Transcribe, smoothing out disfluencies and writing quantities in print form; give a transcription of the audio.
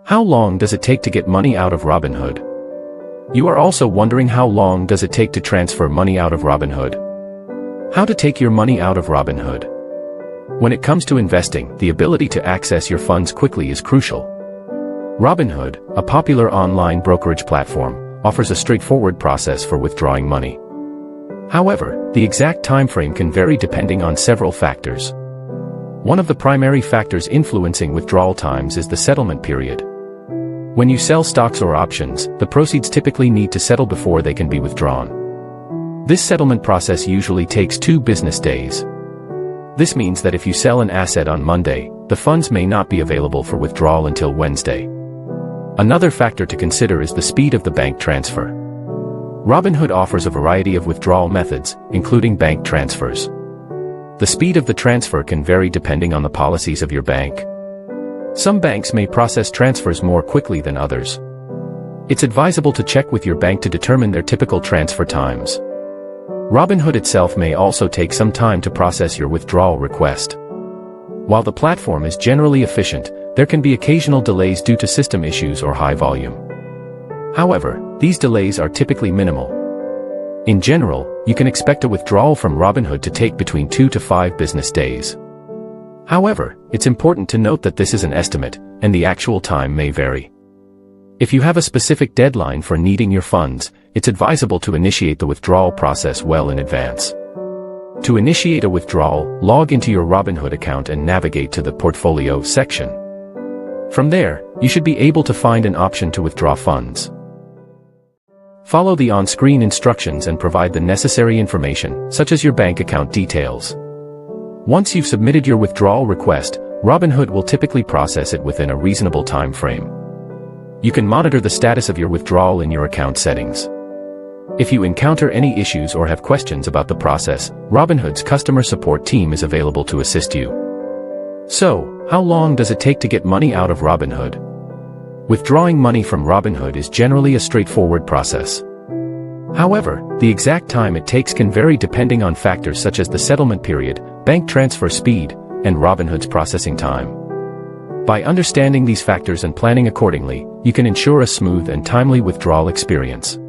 How long does it take to get money out of Robinhood? You are also wondering how long does it take to transfer money out of Robinhood? How to take your money out of Robinhood? When it comes to investing, the ability to access your funds quickly is crucial. Robinhood, a popular online brokerage platform, offers a straightforward process for withdrawing money. However, the exact time frame can vary depending on several factors. One of the primary factors influencing withdrawal times is the settlement period. When you sell stocks or options, the proceeds typically need to settle before they can be withdrawn. This settlement process usually takes 2 business days. This means that if you sell an asset on Monday, the funds may not be available for withdrawal until Wednesday. Another factor to consider is the speed of the bank transfer. Robinhood offers a variety of withdrawal methods, including bank transfers. The speed of the transfer can vary depending on the policies of your bank. Some banks may process transfers more quickly than others. It's advisable to check with your bank to determine their typical transfer times. Robinhood itself may also take some time to process your withdrawal request. While the platform is generally efficient, there can be occasional delays due to system issues or high volume. However, these delays are typically minimal. In general, you can expect a withdrawal from Robinhood to take between 2 to 5 business days. However, it's important to note that this is an estimate, and the actual time may vary. If you have a specific deadline for needing your funds, it's advisable to initiate the withdrawal process well in advance. To initiate a withdrawal, log into your Robinhood account and navigate to the Portfolio section. From there, you should be able to find an option to withdraw funds. Follow the on-screen instructions and provide the necessary information, such as your bank account details. Once you've submitted your withdrawal request, Robinhood will typically process it within a reasonable time frame. You can monitor the status of your withdrawal in your account settings. If you encounter any issues or have questions about the process, Robinhood's customer support team is available to assist you. So, how long does it take to get money out of Robinhood? Withdrawing money from Robinhood is generally a straightforward process. However, the exact time it takes can vary depending on factors such as the settlement period, bank transfer speed, and Robinhood's processing time. By understanding these factors and planning accordingly, you can ensure a smooth and timely withdrawal experience.